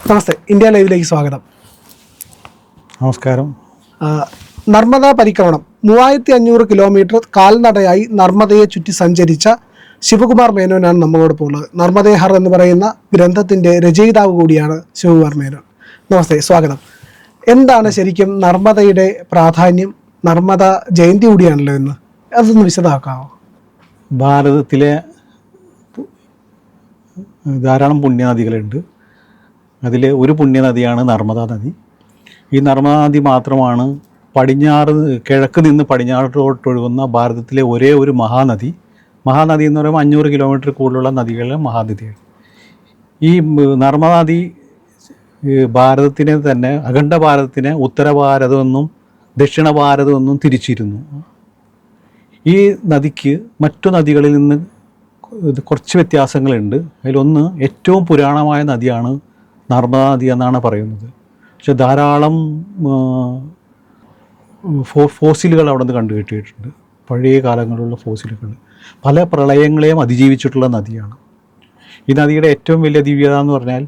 നമസ്തേ, India ലൈവിലേക്ക് സ്വാഗതം. നമസ്കാരം. നർമ്മദ പരിക്രമണം 3500 കിലോമീറ്റർ കാൽനടയായി നർമ്മദയെ ചുറ്റി സഞ്ചരിച്ച ശിവകുമാർ മേനോനാണ് നമ്മളോടൊപ്പം ഉള്ളത്. നർമ്മദേഹർ എന്ന് പറയുന്ന ഗ്രന്ഥത്തിൻ്റെ രചയിതാവ് കൂടിയാണ് ശിവകുമാർ മേനോൻ. നമസ്തേ, സ്വാഗതം. എന്താണ് ശരിക്കും നർമ്മദയുടെ പ്രാധാന്യം? നർമ്മദ ജയന്തി കൂടിയാണല്ലോ ഇന്ന്, അതൊന്ന് വിശദമാക്കാമോ? ഭാരതത്തിലെ ധാരാളം പുണ്യനദികളുണ്ട്. അതിൽ ഒരു പുണ്യനദിയാണ് നർമ്മദാ നദി. ഈ നർമ്മദാ നദി മാത്രമാണ് കിഴക്ക് നിന്ന് പടിഞ്ഞാറോട്ടൊഴുകുന്ന ഭാരതത്തിലെ ഒരേ ഒരു മഹാനദി. മഹാനദി എന്ന് പറയുമ്പോൾ 500 കിലോമീറ്റർ കൂടുതലുള്ള നദികളിലെ മഹാനദിയാണ്. ഈ നർമ്മദാ നദി ഭാരതത്തിനെ തന്നെ, അഖണ്ഡ ഭാരതത്തിനെ ഉത്തര ഭാരതമെന്നും ദക്ഷിണ ഭാരതമെന്നും തിരിച്ചിരുന്നു. ഈ നദിക്ക് മറ്റു നദികളിൽ നിന്ന് കുറച്ച് വ്യത്യാസങ്ങളുണ്ട്. അതിലൊന്ന്, ഏറ്റവും പുരാണമായ നദിയാണ് നർമ്മദാ നദി എന്നാണ് പറയുന്നത്. പക്ഷെ ധാരാളം ഫോസിലുകൾ അവിടെ നിന്ന് കണ്ടുകിട്ടിയിട്ടുണ്ട്. പഴയ കാലങ്ങളിലുള്ള ഫോസിലുകൾ പല പ്രളയങ്ങളെയും അതിജീവിച്ചിട്ടുള്ള നദിയാണ്. ഈ നദിയുടെ ഏറ്റവും വലിയ ദിവ്യത എന്ന് പറഞ്ഞാൽ,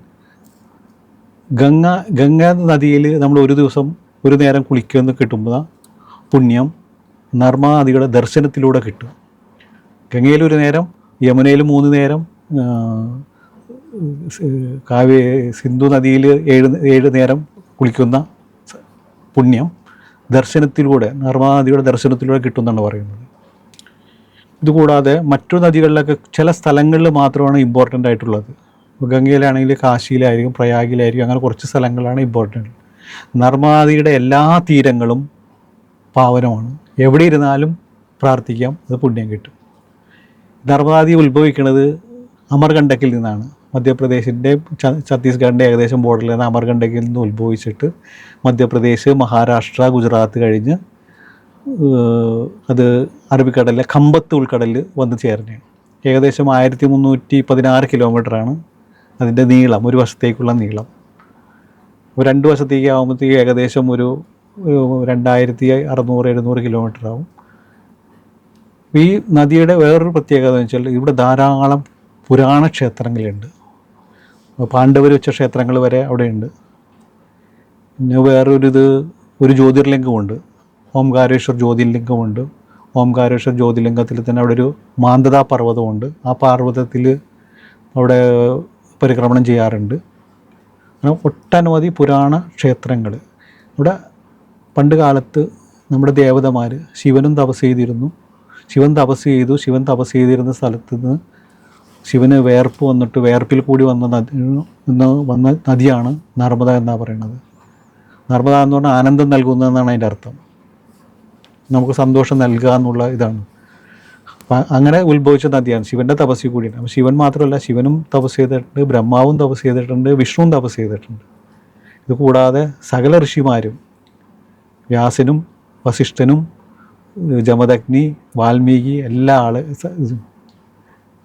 ഗംഗ നദിയിൽ നമ്മൾ ഒരു ദിവസം ഒരു നേരം കുളിക്കുമെന്ന് കിട്ടുമ്പോൾ പുണ്യം നർമ്മദാ നദിയുടെ ദർശനത്തിലൂടെ കിട്ടും. ഗംഗയിൽ ഒരു നേരം, യമുനയിൽ 3 നേരം, സിന്ധു നദിയിൽ 7 നേരം കുളിക്കുന്ന പുണ്യം ദർശനത്തിലൂടെ, നർമ്മദാ നദിയുടെ ദർശനത്തിലൂടെ കിട്ടുമെന്നാണ് പറയുന്നത്. ഇതുകൂടാതെ മറ്റു നദികളിലൊക്കെ ചില സ്ഥലങ്ങളിൽ മാത്രമാണ് ഇമ്പോർട്ടൻ്റ് ആയിട്ടുള്ളത്. ഗംഗയിലാണെങ്കിൽ കാശിയിലായിരിക്കും, പ്രയാഗിലായിരിക്കും, അങ്ങനെ കുറച്ച് സ്ഥലങ്ങളാണ് ഇമ്പോർട്ടൻ്റ്. നർമ്മദാ നദിയുടെ എല്ലാ തീരങ്ങളും പാവനമാണ്. എവിടെ ഇരുന്നാലും പ്രാർത്ഥിക്കാം, അത് പുണ്യം കിട്ടും. നർമ്മദാ നദി ഉത്ഭവിക്കുന്നത് അമർകണ്ടക്കിൽ നിന്നാണ്. മധ്യപ്രദേശിൻ്റെ ഛത്തീസ്ഗഡിൻ്റെ ഏകദേശം ബോർഡറിൽ നിന്ന് അമർകണ്ടക്കിൽ നിന്ന് ഉത്ഭവിച്ചിട്ട് മധ്യപ്രദേശ്, മഹാരാഷ്ട്ര, ഗുജറാത്ത് കഴിഞ്ഞ് അത് അറബിക്കടലിലെ ഖമ്പത്ത് ഉൾക്കടലിൽ വന്ന് ചേർന്നതാണ്. ഏകദേശം 1316 കിലോമീറ്ററാണ് അതിൻ്റെ നീളം, ഒരു വശത്തേക്കുള്ള നീളം. 2 വശത്തേക്ക് ആകുമ്പോഴത്തേക്ക് ഏകദേശം ഒരു 2600-700 കിലോമീറ്റർ ആവും. ഈ നദിയുടെ വേറൊരു പ്രത്യേകത എന്ന് വെച്ചാൽ, ഇവിടെ ധാരാളം പുരാണ ക്ഷേത്രങ്ങളുണ്ട്. പാണ്ഡവർ വെച്ച ക്ഷേത്രങ്ങൾ വരെ അവിടെയുണ്ട്. പിന്നെ ഒരു ജ്യോതിർലിംഗമുണ്ട്, ഓംകാരേശ്വർ ജ്യോതിർലിംഗമുണ്ട്. ഓംകാരേശ്വർ ജ്യോതിർലിംഗത്തിൽ തന്നെ അവിടെ ഒരു മാന്തദാ പർവ്വതമുണ്ട്. ആ പർവ്വതത്തിൽ അവിടെ പരിക്രമണം ചെയ്യാറുണ്ട്. അങ്ങനെ ഒട്ടനവധി പുരാണ ക്ഷേത്രങ്ങൾ. ഇവിടെ പണ്ട് കാലത്ത് നമ്മുടെ ദേവതമാർ ശിവനും തപസ് ചെയ്തിരുന്നു. ശിവൻ തപസ് ചെയ്തിരുന്ന സ്ഥലത്ത് നിന്ന് ശിവന് വേർപ്പ് വന്നിട്ട് വേർപ്പിൽ കൂടി വന്ന നദിയാണ് നർമ്മദ എന്നാണ് പറയുന്നത്. നർമ്മദ എന്ന് പറഞ്ഞാൽ ആനന്ദം നൽകുന്നതെന്നാണ് അതിൻ്റെ അർത്ഥം. നമുക്ക് സന്തോഷം നൽകുക എന്നുള്ള ഇതാണ്. അങ്ങനെ ഉത്ഭവിച്ച നദിയാണ്. ശിവൻ്റെ തപസ്സിൽ കൂടിയാണ്. അപ്പോൾ ശിവൻ മാത്രമല്ല, ശിവനും തപസ് ചെയ്തിട്ടുണ്ട്, ബ്രഹ്മാവും തപസ് ചെയ്തിട്ടുണ്ട്, വിഷ്ണുവും തപസ് ചെയ്തിട്ടുണ്ട്. ഇത് കൂടാതെ സകല ഋഷിമാരും, വ്യാസനും വസിഷ്ഠനും ജമദഗ്നി, വാൽമീകി, എല്ലാ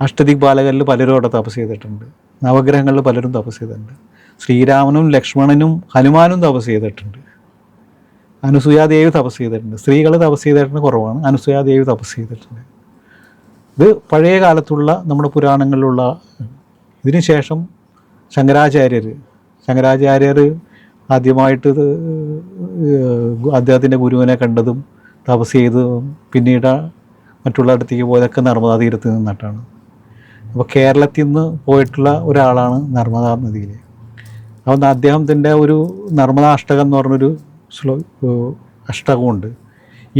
അഷ്ടദിഗ്ബാലകരിൽ പലരും അവിടെ തപസ് ചെയ്തിട്ടുണ്ട്. നവഗ്രഹങ്ങളിൽ പലരും തപസ് ചെയ്തിട്ടുണ്ട്. ശ്രീരാമനും ലക്ഷ്മണനും ഹനുമാനും തപസ് ചെയ്തിട്ടുണ്ട്. അനുസൂയാദേവി തപസ് ചെയ്തിട്ടുണ്ട്. സ്ത്രീകൾ തപസ് ചെയ്തിട്ടുണ്ട് കുറവാണ്. അനുസൂയാദേവി തപസ് ചെയ്തിട്ടുണ്ട്. ഇത് പഴയ കാലത്തുള്ള നമ്മുടെ പുരാണങ്ങളിലുള്ള. ഇതിനുശേഷം ശങ്കരാചാര്യർ ആദ്യമായിട്ട് അദ്ദേഹത്തിൻ്റെ ഗുരുവിനെ കണ്ടതും തപസ് ചെയ്തതും പിന്നീട് മറ്റുള്ളിടത്തേക്ക് പോയതൊക്കെ നർമ്മദാ തീരത്ത് നിന്നിട്ടാണ്. അപ്പോൾ കേരളത്തിൽ നിന്ന് പോയിട്ടുള്ള ഒരാളാണ് നർമ്മദാ നദിയിൽ. അപ്പോൾ അദ്ദേഹത്തിൻ്റെ ഒരു നർമ്മദാ അഷ്ടകം എന്ന് പറഞ്ഞൊരു അഷ്ടകമുണ്ട്.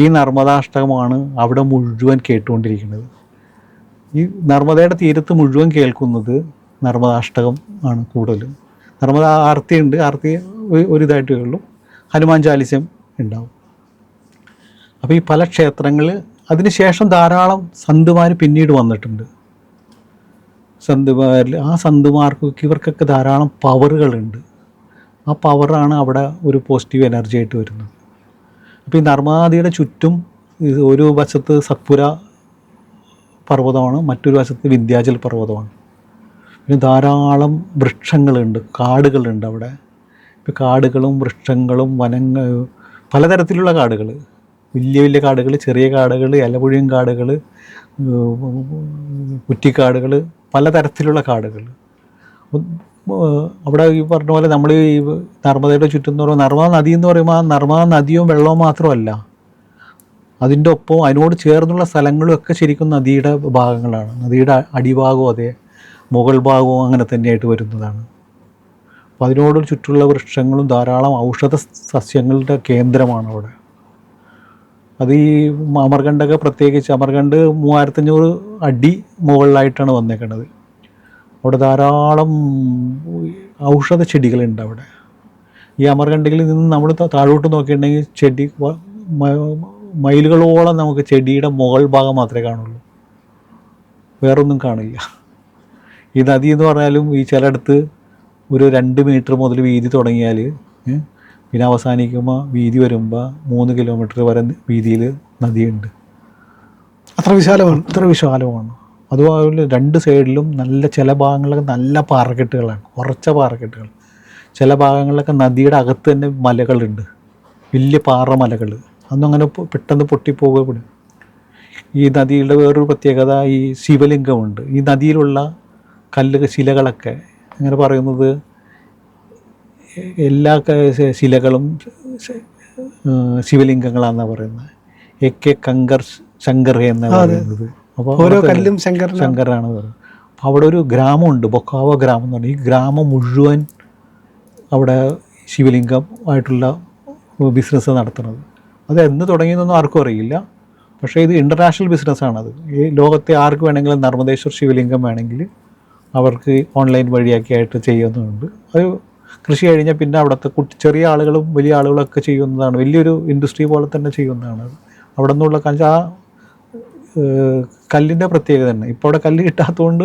ഈ നർമ്മദാ അഷ്ടകമാണ് അവിടെ മുഴുവൻ കേട്ടുകൊണ്ടിരിക്കുന്നത്. ഈ നർമ്മദയുടെ തീരത്ത് മുഴുവൻ കേൾക്കുന്നത് നർമ്മദാ അഷ്ടകം ആണ് കൂടുതലും. നർമ്മദാ ആർത്തിയുണ്ട്, ആർത്തി ഒരിതായിട്ടേ ഉള്ളൂ. ഹനുമാൻ ചാലിസ്യം ഉണ്ടാവും. അപ്പോൾ ഈ പല ക്ഷേത്രങ്ങൾ, അതിനുശേഷം ധാരാളം സന്തുമാർ പിന്നീട് വന്നിട്ടുണ്ട്. ആ സന്തുമാർക്കൊക്കെ ഇവർക്കൊക്കെ ധാരാളം പവറുകളുണ്ട്. ആ പവറാണ് അവിടെ ഒരു പോസിറ്റീവ് എനർജി ആയിട്ട് വരുന്നത്. അപ്പോൾ ഈ നർമ്മദാ നദിയുടെ ചുറ്റും ഒരു വശത്ത് സത്പുര പർവ്വതമാണ്, മറ്റൊരു വശത്ത് വിന്ധ്യാചൽ പർവ്വതമാണ്. പിന്നെ ധാരാളം വൃക്ഷങ്ങളുണ്ട്, കാടുകളുണ്ട് അവിടെ. ഇപ്പോൾ കാടുകളും വൃക്ഷങ്ങളും പലതരത്തിലുള്ള കാടുകൾ, വലിയ വലിയ കാടുകൾ, ചെറിയ കാടുകൾ, ഇലപുഴിയും കാടുകൾ, കുറ്റിക്കാടുകൾ, പലതരത്തിലുള്ള കാടുകൾ. അവിടെ ഈ പറഞ്ഞ പോലെ നമ്മൾ ഈ നർമ്മദയുടെ ചുറ്റും എന്ന് പറയുമ്പോൾ നർമ്മദ നദി എന്ന് പറയുമ്പോൾ ആ നർമ്മദ നദിയും വെള്ളവും മാത്രമല്ല, അതിൻ്റെ ഒപ്പം അതിനോട് ചേർന്നുള്ള സ്ഥലങ്ങളും ഒക്കെ ശരിക്കും നദിയുടെ ഭാഗങ്ങളാണ്. നദിയുടെ അടിഭാഗവും അതെ, മുകൾ ഭാഗവും അങ്ങനെ തന്നെയായിട്ട് വരുന്നതാണ്. അപ്പോൾ അതിനോട് ചുറ്റുള്ള വൃക്ഷങ്ങളും ധാരാളം ഔഷധ സസ്യങ്ങളുടെ കേന്ദ്രമാണ് അവിടെ. അത് ഈ അമർകണ്ടൊക്കെ പ്രത്യേകിച്ച് അമർകണ്ട് 3500 അടി മുകളിലായിട്ടാണ് വന്നേക്കുന്നത്. അവിടെ ധാരാളം ഔഷധ ചെടികളുണ്ട് അവിടെ. ഈ അമർകണ്ടയിൽ നിന്ന് നമ്മൾ താഴോട്ട് നോക്കിയിട്ടുണ്ടെങ്കിൽ ചെടി മൈലുകളോളം നമുക്ക് ചെടിയുടെ മുകൾ ഭാഗം മാത്രമേ കാണുള്ളൂ, വേറൊന്നും കാണില്ല. ഈ നദി എന്ന് പറഞ്ഞാലും ഈ ചിലയിടത്ത് ഒരു 2 മീറ്റർ മുതൽ വീതി തുടങ്ങിയാൽ പിന്നെ അവസാനിക്കുമ്പോൾ വീതി വരുമ്പോൾ 3 കിലോമീറ്റർ വരെ വീതിയിൽ നദിയുണ്ട്. അത്ര വിശാലമാണ്. അത്ര വിശാലമാണ്. അതുപോലെ 2 സൈഡിലും നല്ല ചില ഭാഗങ്ങളിലൊക്കെ നല്ല പാറക്കെട്ടുകളാണ്, ഉറച്ച പാറക്കെട്ടുകൾ. ചില ഭാഗങ്ങളിലൊക്കെ നദിയുടെ അകത്ത് തന്നെ മലകളുണ്ട്, വലിയ പാറമലകൾ. അതൊന്നും അങ്ങനെ പെട്ടെന്ന് പൊട്ടിപ്പോകപ്പെടും. ഈ നദിയുടെ വേറൊരു പ്രത്യേകത ഈ ശിവലിംഗമുണ്ട്. ഈ നദിയിലുള്ള ശിലകളൊക്കെ അങ്ങനെ പറയുന്നത് എല്ലാ ശിലകളും ശിവലിംഗങ്ങളാണെന്നാണ് പറയുന്നത്. എക്കെ കങ്കർ ശങ്കർ എന്നാണ് പറയുന്നത്. അപ്പോൾ ഓരോ കല്ലും ശങ്കറാണ് പറയുന്നത്. അപ്പോൾ അവിടെ ഒരു ഗ്രാമമുണ്ട്, ബൊക്കാവ ഗ്രാമം എന്ന് പറഞ്ഞാൽ ഈ ഗ്രാമം മുഴുവൻ അവിടെ ശിവലിംഗം ആയിട്ടുള്ള ബിസിനസ് നടത്തുന്നത്. അത് എന്ന് തുടങ്ങിയെന്നൊന്നും ആർക്കും അറിയില്ല, പക്ഷേ ഇത് ഇൻ്റർനാഷണൽ ബിസിനസ്സാണത്. ഈ ലോകത്തെ ആർക്ക് വേണമെങ്കിലും നർമ്മദേശ്വർ ശിവലിംഗം വേണമെങ്കിൽ അവർക്ക് ഓൺലൈൻ വഴിയൊക്കെ ആയിട്ട് ചെയ്യുന്നുണ്ട്. അത് കൃഷി കഴിഞ്ഞാൽ പിന്നെ അവിടുത്തെ ചെറിയ ആളുകളും വലിയ ആളുകളൊക്കെ ചെയ്യുന്നതാണ്, വലിയൊരു ഇൻഡസ്ട്രി പോലെ തന്നെ ചെയ്യുന്നതാണ്. അവിടെ നിന്നുള്ള ആ കല്ലിൻ്റെ പ്രത്യേകത തന്നെ. ഇപ്പോൾ അവിടെ കല്ല് കിട്ടാത്തതുകൊണ്ട്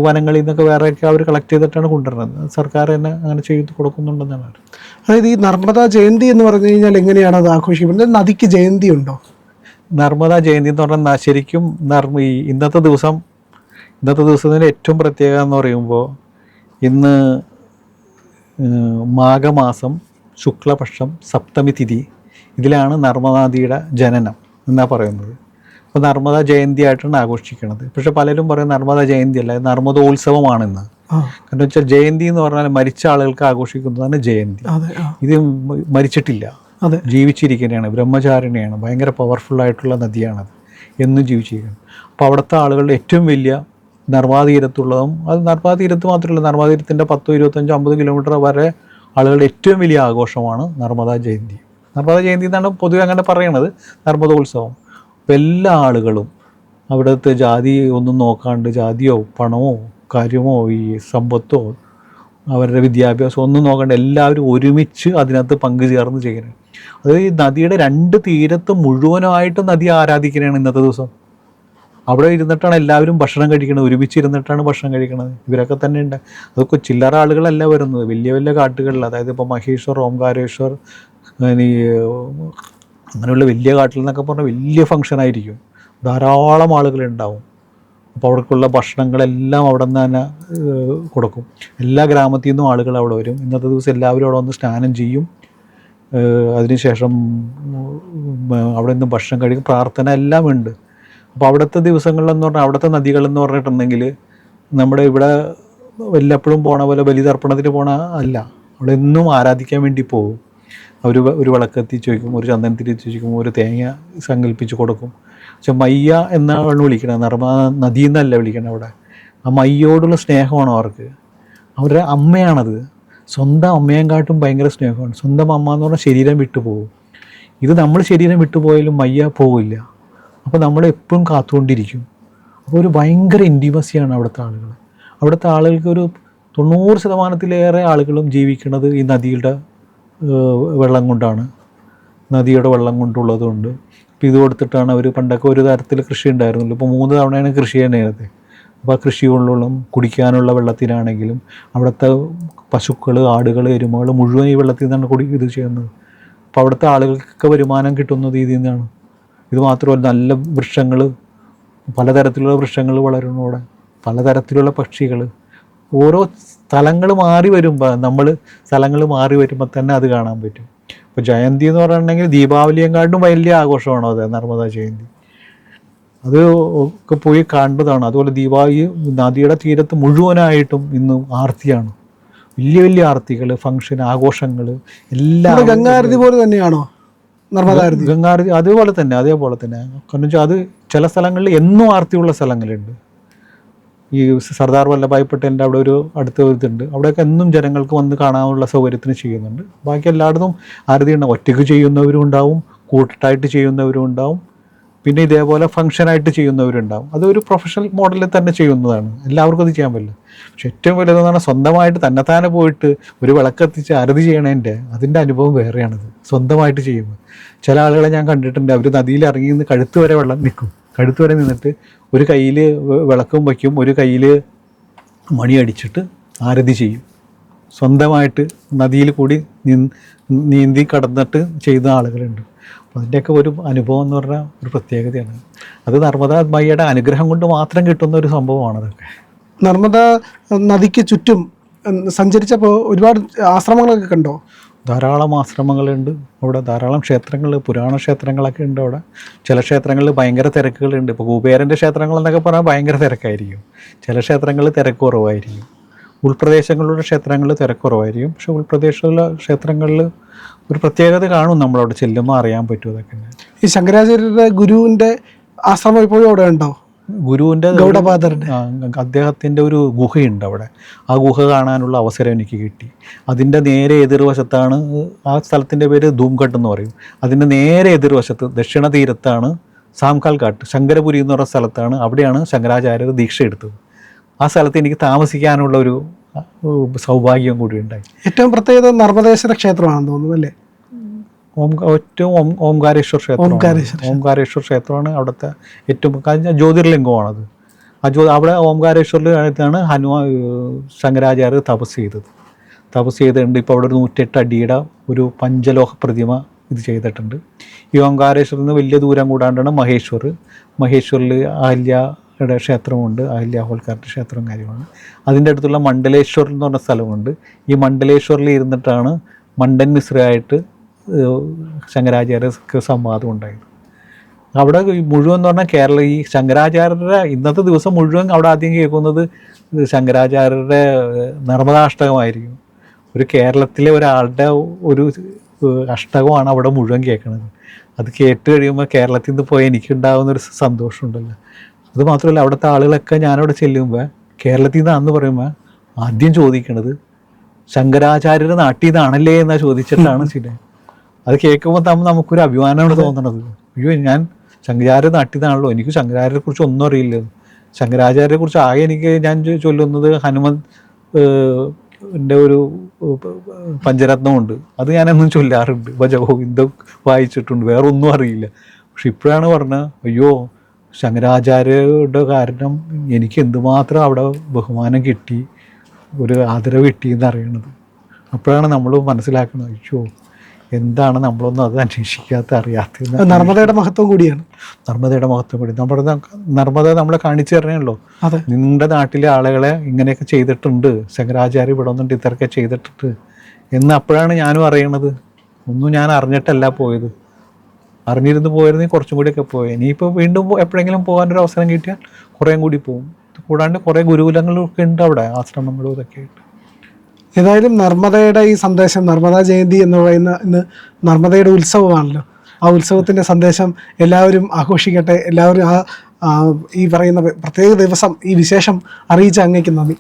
വനങ്ങളിൽ നിന്നൊക്കെ വേറെയൊക്കെ അവർ കളക്ട് ചെയ്തിട്ടാണ് കൊണ്ടുവരുന്നത്. സർക്കാർ തന്നെ അങ്ങനെ ചെയ്ത് കൊടുക്കുന്നുണ്ടെന്നാണ്. അതായത് ഈ നർമ്മദ ജയന്തി എന്ന് പറഞ്ഞു കഴിഞ്ഞാൽ എങ്ങനെയാണ് അത് ആഘോഷിക്കുന്നത്? നദിക്ക് ജയന്തി ഉണ്ടോ? നർമ്മദ ജയന്തി എന്ന് പറഞ്ഞാൽ ശരിക്കും ഈ ഇന്നത്തെ ദിവസത്തിൻ്റെ ഏറ്റവും പ്രത്യേകത എന്ന് പറയുമ്പോൾ ഇന്ന് മാഘമാസം ശുക്ലപക്ഷം സപ്തമി തിഥി, ഇതിലാണ് നർമ്മദാനദിയുടെ ജനനം എന്നാണ് പറയുന്നത്. അപ്പോൾ നർമ്മദ ജയന്തി ആയിട്ടാണ് ആഘോഷിക്കുന്നത്. പക്ഷെ പലരും പറയും നർമ്മദ ജയന്തി അല്ല, നർമ്മദോത്സവമാണെന്ന്. കാരണം വെച്ചാൽ ജയന്തി എന്ന് പറഞ്ഞാൽ മരിച്ച ആളുകൾക്ക് ആഘോഷിക്കുന്നതാണ് ജയന്തി. ഇത് മരിച്ചിട്ടില്ല, ജീവിച്ചിരിക്കുന്നതാണ്, ബ്രഹ്മചാരിണിയാണ്, ഭയങ്കര പവർഫുള്ളായിട്ടുള്ള നദിയാണത്, എന്നും ജീവിച്ചിരിക്കുന്നത്. അപ്പോൾ അവിടുത്തെ ആളുകളുടെ ഏറ്റവും വലിയ നർമ്മദാ തീരത്തുള്ളതും, അത് നർമ്മദാ തീരത്ത് മാത്രമല്ല, നർമ്മദാ തീരത്തിൻ്റെ 10, 25, 50 കിലോമീറ്റർ വരെ ആളുകളുടെ ഏറ്റവും വലിയ ആഘോഷമാണ് നർമ്മദാ ജയന്തി. നർമ്മദാ ജയന്തി എന്നാണ് പൊതുവെ അങ്ങനെ പറയണത്, നർമ്മദോത്സവം. അപ്പോൾ എല്ലാ ആളുകളും അവിടുത്തെ ജാതി ഒന്നും നോക്കാണ്ട്, ജാതിയോ പണമോ കാര്യമോ ഈ സമ്പത്തോ അവരുടെ വിദ്യാഭ്യാസം ഒന്നും നോക്കാണ്ട് എല്ലാവരും ഒരുമിച്ച് അതിനകത്ത് പങ്കുചേർന്ന് ചെയ്യുന്നത്. അത് ഈ നദിയുടെ 2 തീരത്ത് മുഴുവനായിട്ട് നദി ആരാധിക്കുന്നതാണ് ഇന്നത്തെ ദിവസം. അവിടെ ഇരുന്നിട്ടാണ് എല്ലാവരും ഭക്ഷണം കഴിക്കുന്നത്, ഒരുമിച്ച് ഇരുന്നിട്ടാണ് ഭക്ഷണം കഴിക്കുന്നത്. ഇവരൊക്കെ തന്നെ ഉണ്ട്. അതൊക്കെ ചില്ലറ ആളുകളല്ല വരുന്നത്, വലിയ വലിയ കാട്ടുകളിൽ, അതായത് ഇപ്പോൾ മഹേശ്വർ, ഓംകാരേശ്വർ, ഈ അങ്ങനെയുള്ള വലിയ കാട്ടിൽ നിന്നൊക്കെ പറഞ്ഞാൽ വലിയ ഫംഗ്ഷനായിരിക്കും, ധാരാളം ആളുകളുണ്ടാവും. അപ്പോൾ അവർക്കുള്ള ഭക്ഷണങ്ങളെല്ലാം അവിടെ നിന്ന് തന്നെ കൊടുക്കും. എല്ലാ ഗ്രാമത്തിൽ നിന്നും ആളുകൾ അവിടെ വരും. ഇന്നത്തെ ദിവസം എല്ലാവരും അവിടെ വന്ന് സ്നാനം ചെയ്യും. അതിനുശേഷം അവിടെ നിന്ന് ഭക്ഷണം കഴിക്കും, പ്രാർത്ഥന എല്ലാം ഉണ്ട്. അപ്പോൾ അവിടുത്തെ ദിവസങ്ങളിലെന്ന് പറഞ്ഞാൽ അവിടുത്തെ നദികളെന്ന് പറഞ്ഞിട്ടുണ്ടെങ്കിൽ നമ്മുടെ ഇവിടെ വല്ലപ്പോഴും പോണ പോലെ ബലിതർപ്പണത്തിന് പോണ അല്ല, അവിടെ എന്നും ആരാധിക്കാൻ വേണ്ടി പോകും. ഒരു വിളക്കെത്തിച്ച് വയ്ക്കും, ഒരു ചന്ദനത്തിരിച്ച് വയ്ക്കും, ഒരു തേങ്ങ സങ്കല്പിച്ച് കൊടുക്കും. പക്ഷെ മയ്യ എന്നാണ് വിളിക്കണത്, നർമ്മദാ നദി എന്നല്ല വിളിക്കണത്. അവിടെ ആ മയ്യോടുള്ള സ്നേഹമാണ് അവർക്ക്. അവരുടെ അമ്മയാണത്, സ്വന്തം അമ്മയെക്കാട്ടും ഭയങ്കര സ്നേഹമാണ്. സ്വന്തം അമ്മ എന്ന് പറഞ്ഞാൽ ശരീരം വിട്ടുപോകും. ഇത് നമ്മൾ ശരീരം വിട്ടുപോയാലും മയ്യ പോവില്ല. അപ്പോൾ നമ്മളെപ്പോഴും കാത്തുകൊണ്ടിരിക്കും. അപ്പോൾ ഒരു ഭയങ്കര ഇൻറ്റിമസിയാണ് അവിടുത്തെ ആളുകൾക്ക് ഒരു 90% ആളുകളും ജീവിക്കുന്നത് ഈ നദിയുടെ വെള്ളം കൊണ്ടാണ്, നദിയുടെ വെള്ളം കൊണ്ടുള്ളത് കൊണ്ട്. ഇപ്പോൾ ഇത് കൊടുത്തിട്ടാണ് അവർ, പണ്ടൊക്കെ ഒരു തരത്തിൽ കൃഷി ഉണ്ടായിരുന്നുള്ളൂ, ഇപ്പോൾ 3 തവണയാണ് കൃഷി ചെയ്യുന്നത്. അപ്പോൾ ആ കൃഷി കൊള്ളും, കുടിക്കാനുള്ള വെള്ളത്തിനാണെങ്കിലും അവിടുത്തെ പശുക്കൾ, ആടുകൾ, എരുമകൾ മുഴുവൻ ഈ വെള്ളത്തിൽ നിന്നാണ് ഇത് ചെയ്യുന്നത്. അപ്പോൾ അവിടുത്തെ ആളുകൾക്കൊക്കെ വരുമാനം കിട്ടുന്നത് ഇതിൽ നിന്നാണ്. ഇത് മാത്രമല്ല, നല്ല വൃക്ഷങ്ങൾ, പലതരത്തിലുള്ള വൃക്ഷങ്ങൾ വളരുന്നു അവിടെ, പലതരത്തിലുള്ള പക്ഷികൾ. ഓരോ സ്ഥലങ്ങൾ മാറി വരുമ്പോൾ സ്ഥലങ്ങൾ മാറി വരുമ്പോൾ തന്നെ അത് കാണാൻ പറ്റും. ഇപ്പോൾ ജയന്തി എന്ന് പറഞ്ഞിട്ടുണ്ടെങ്കിൽ ദീപാവലിയെക്കാട്ടും വലിയ ആഘോഷമാണോ അത് നർമ്മദാ ജയന്തി. അത് ഒക്കെ പോയി കണ്ടതാണ്. അതുപോലെ ദീപാവലി നദിയുടെ തീരത്ത് മുഴുവനായിട്ടും ഇന്നും ആർത്തിയാണ്. വലിയ വലിയ ആർത്തികൾ, ഫംഗ്ഷൻ, ആഘോഷങ്ങൾ എല്ലാം. നമ്മുടെ ഗംഗാരതി പോലെ തന്നെയാണോ നർമ്മദാരതി? ഗംഗാരതി അതേപോലെ തന്നെ കാരണം വെച്ചാൽ അത് ചില സ്ഥലങ്ങളിൽ എന്നും ആർത്തിയുള്ള സ്ഥലങ്ങളുണ്ട്. ഈ സർദാർ വല്ലഭായ് പട്ടേലിൻ്റെ അവിടെ ഒരു അടുത്ത ഇതുണ്ട്, അവിടെയൊക്കെ എന്നും ജനങ്ങൾക്ക് വന്ന് കാണാനുള്ള സൗകര്യത്തിന് ചെയ്യുന്നുണ്ട്. ബാക്കി എല്ലായിടത്തും ആരതി ഉണ്ടാവും. ഒറ്റയ്ക്ക് ചെയ്യുന്നവരും ഉണ്ടാവും, കൂട്ടായിട്ട് ചെയ്യുന്നവരും ഉണ്ടാവും, പിന്നെ ഇതേപോലെ ഫംഗ്ഷനായിട്ട് ചെയ്യുന്നവരുണ്ടാവും. അതൊരു പ്രൊഫഷണൽ മോഡലിൽ തന്നെ ചെയ്യുന്നതാണ്, എല്ലാവർക്കും അത് ചെയ്യാൻ പറ്റില്ല. പക്ഷെ ഏറ്റവും വലുതെന്ന് പറഞ്ഞാൽ സ്വന്തമായിട്ട് തന്നെത്താനെ പോയിട്ട് ഒരു വിളക്കെത്തിച്ച് ആരതി ചെയ്യണതിൻ്റെ അതിൻ്റെ അനുഭവം വേറെയാണിത്, സ്വന്തമായിട്ട് ചെയ്യുമ്പോൾ. ചില ആളുകളെ ഞാൻ കണ്ടിട്ടുണ്ട്, അവർ നദിയിൽ ഇറങ്ങി നിന്ന് കഴുത്ത് വരെ വെള്ളം നിൽക്കും, കഴുത്ത് വരെ നിന്നിട്ട് ഒരു കയ്യിൽ വിളക്കും വയ്ക്കും, ഒരു കയ്യിൽ മണി അടിച്ചിട്ട് ആരതി ചെയ്യും. സ്വന്തമായിട്ട് നദിയിൽ കൂടി നീന്തി കടന്നിട്ട് ചെയ്യുന്ന ആളുകളുണ്ട്. അപ്പോൾ അതിൻ്റെയൊക്കെ ഒരു അനുഭവം എന്ന് പറഞ്ഞാൽ ഒരു പ്രത്യേകതയാണ്. അത് നർമ്മദാ മയ്യയുടെ അനുഗ്രഹം കൊണ്ട് മാത്രം കിട്ടുന്ന ഒരു സംഭവമാണ് അതൊക്കെ. നർമ്മദ നദിക്ക് ചുറ്റും സഞ്ചരിച്ചപ്പോൾ ഒരുപാട് ആശ്രമങ്ങളൊക്കെ കണ്ടോ? ധാരാളം ആശ്രമങ്ങളുണ്ട് അവിടെ, ധാരാളം ക്ഷേത്രങ്ങൾ, പുരാണ ക്ഷേത്രങ്ങളൊക്കെ ഉണ്ട് അവിടെ. ചില ക്ഷേത്രങ്ങളിൽ ഭയങ്കര തിരക്കുകളുണ്ട്. ഇപ്പോൾ കുബേരൻ്റെ ക്ഷേത്രങ്ങൾ എന്നൊക്കെ പറഞ്ഞാൽ ഭയങ്കര തിരക്കായിരിക്കും. ചില ക്ഷേത്രങ്ങളിൽ തിരക്ക് കുറവായിരിക്കും. ഉൾപ്രദേശങ്ങളിലുള്ള ക്ഷേത്രങ്ങളിൽ തിരക്ക് കുറവായിരിക്കും. പക്ഷേ ഉൾപ്രദേശങ്ങളിലെ ക്ഷേത്രങ്ങളിൽ ഒരു പ്രത്യേകത കാണും, നമ്മളവിടെ ചെല്ലുമ്പോൾ അറിയാൻ പറ്റും അതൊക്കെ. ഈ ശങ്കരാചാര്യരുടെ ഗുരുവിൻ്റെ ആശ്രമം ഇപ്പോഴും അവിടെ ഉണ്ടോ? ഗുരുവിൻ്റെ ഗൗഡപാദരുടെ അദ്ദേഹത്തിൻ്റെ ഒരു ഗുഹയുണ്ട് അവിടെ. ആ ഗുഹ കാണാനുള്ള അവസരം എനിക്ക് കിട്ടി. അതിൻ്റെ നേരെ എതിർവശത്താണ്, ആ സ്ഥലത്തിൻ്റെ പേര് ധൂംഘട്ട് എന്ന് പറയും. അതിൻ്റെ നേരെ എതിർവശത്ത് ദക്ഷിണ തീരത്താണ് സാംകാൽ ഘാട്ട്, ശങ്കരപുരി എന്ന് പറഞ്ഞ സ്ഥലത്താണ്. അവിടെയാണ് ശങ്കരാചാര്യർ ദീക്ഷ എടുത്തത്. ആ സ്ഥലത്ത് എനിക്ക് താമസിക്കാനുള്ള ഒരു സൗഭാഗ്യം കൂടി ഉണ്ടായി. ഏറ്റവും പ്രത്യേകത നർമ്മദേശ്വര ക്ഷേത്രമാണെന്ന് തോന്നുന്നു അല്ലേ? ഏറ്റവും ഓംകാരേശ്വർ ക്ഷേത്രം, ഓംകാരേശ്വർ ക്ഷേത്രമാണ് അവിടുത്തെ ഏറ്റവും ജ്യോതിർലിംഗമാണത്. അവിടെ ഓംകാരേശ്വറിൽ അടുത്താണ് ശങ്കരാചാര്യർ തപസ് ചെയ്തിട്ടുണ്ട്. ഇപ്പോൾ അവിടെ ഒരു 108 അടിയുടെ ഒരു പഞ്ചലോഹ പ്രതിമ ഇത് ചെയ്തിട്ടുണ്ട്. ഈ ഓംകാരേശ്വറിൽ നിന്ന് വലിയ ദൂരം കൂടാണ്ടാണ് മഹേശ്വറിൽ അഹല്യയുടെ ക്ഷേത്രമുണ്ട്, അഹല്യ ഹോൾക്കാരുടെ ക്ഷേത്രവും കാര്യമാണ്. അതിൻ്റെ അടുത്തുള്ള മണ്ഡലേശ്വർ എന്ന് പറഞ്ഞ സ്ഥലമുണ്ട്. ഈ മണ്ഡലേശ്വറിൽ ഇരുന്നിട്ടാണ് മണ്ഡൻ മിശ്രയായിട്ട് ശങ്കരാചാര്യർക്ക് സംവാദം ഉണ്ടായത്. അവിടെ മുഴുവൻ എന്ന് പറഞ്ഞാൽ ഈ ശങ്കരാചാര്യരുടെ ഇന്നത്തെ ദിവസം മുഴുവൻ അവിടെ ആദ്യം കേൾക്കുന്നത് ശങ്കരാചാര്യരുടെ നർമ്മദാഷ്ടകമായിരിക്കും. ഒരു കേരളത്തിലെ ഒരാളുടെ ഒരു അഷ്ടകമാണ് അവിടെ മുഴുവൻ കേൾക്കുന്നത്. അത് കേട്ട് കഴിയുമ്പോൾ കേരളത്തിൽ നിന്ന് പോയി എനിക്കുണ്ടാകുന്നൊരു സന്തോഷമുണ്ടല്ലോ. അത് മാത്രമല്ല, അവിടുത്തെ ആളുകളൊക്കെ ഞാനവിടെ ചെല്ലുമ്പോൾ കേരളത്തിൽ നിന്നാണെന്ന് പറയുമ്പോൾ ആദ്യം ചോദിക്കണത് ശങ്കരാചാര്യരുടെ നാട്ടിൽ നിന്നാണല്ലേ എന്നാണ് ചോദിച്ചിട്ടാണ് ശരി. അത് കേൾക്കുമ്പോൾ നമുക്കൊരു അഭിമാനമാണ് തോന്നണത്. അയ്യോ, ഞാൻ ശങ്കരാചാര്യ നാട്ടിൽ നിന്നാണല്ലോ, എനിക്ക് ശങ്കരാചാര്യരെ കുറിച്ച് ഒന്നും അറിയില്ല. ശങ്കരാചാര്യരെ കുറിച്ച് ആകെ ഞാൻ ചൊല്ലുന്നത് ഹനുമൻ്റെ ഒരു പഞ്ചരത്നമുണ്ട്, അത് ഞാനെന്നും ചൊല്ലാറുണ്ട്. ഭജഗോവിന്ദം വായിച്ചിട്ടുണ്ട്, വേറെ ഒന്നും അറിയില്ല. പക്ഷെ ഇപ്പോഴാണ് പറഞ്ഞത്, അയ്യോ ശങ്കരാചാര്യരുടെ കാരണം എനിക്ക് എന്തുമാത്രം അവിടെ ബഹുമാനം കിട്ടി, ഒരു ആദരവ് കിട്ടി എന്നറിയണത്. അപ്പോഴാണ് നമ്മൾ മനസ്സിലാക്കുന്നത്, അയ്യോ എന്താണ് നമ്മളൊന്നും അത് അന്വേഷിക്കാത്ത അറിയാത്ത. നർമ്മദയുടെ മഹത്വം കൂടിയാണ്. നർമ്മദയുടെ മഹത്വം കൂടി നർമ്മദ നമ്മളെ കാണിച്ചു തരണല്ലോ. നിങ്ങളുടെ നാട്ടിലെ ആളുകളെ ഇങ്ങനെയൊക്കെ ചെയ്തിട്ടുണ്ട്, ശങ്കരാചാര്യ ഇവിടെ ഒന്നുണ്ട് ഇത്രയൊക്കെ ചെയ്തിട്ടുണ്ട് എന്ന് അപ്പോഴാണ് ഞാനും അറിയണത്. ഒന്നും ഞാൻ അറിഞ്ഞിട്ടല്ല പോയത്. അറിഞ്ഞിരുന്ന് പോയിരുന്നെങ്കിൽ കുറച്ചും കൂടിയൊക്കെ പോയി. ഇനിയിപ്പോൾ വീണ്ടും എപ്പോഴെങ്കിലും പോകാനൊരു അവസരം കിട്ടിയാൽ കുറേയും കൂടി പോകും. കൂടാണ്ട് കുറേ ഗുരുകുലങ്ങളൊക്കെ ഉണ്ട് അവിടെ, ആശ്രമങ്ങളും ഇതൊക്കെ ഉണ്ട്. ഏതായാലും നർമ്മദയുടെ ഈ സന്ദേശം, നർമ്മദാ ജയന്തി എന്ന് പറയുന്ന ഇന്ന് നർമ്മദയുടെ ഉത്സവമാണല്ലോ. ആ ഉത്സവത്തിൻ്റെ സന്ദേശം എല്ലാവരും ആഘോഷിക്കട്ടെ. എല്ലാവരും ഈ പറയുന്ന പ്രത്യേക ദിവസം ഈ വിശേഷം അറിയിച്ച അങ്ങേക്ക് നന്ദി.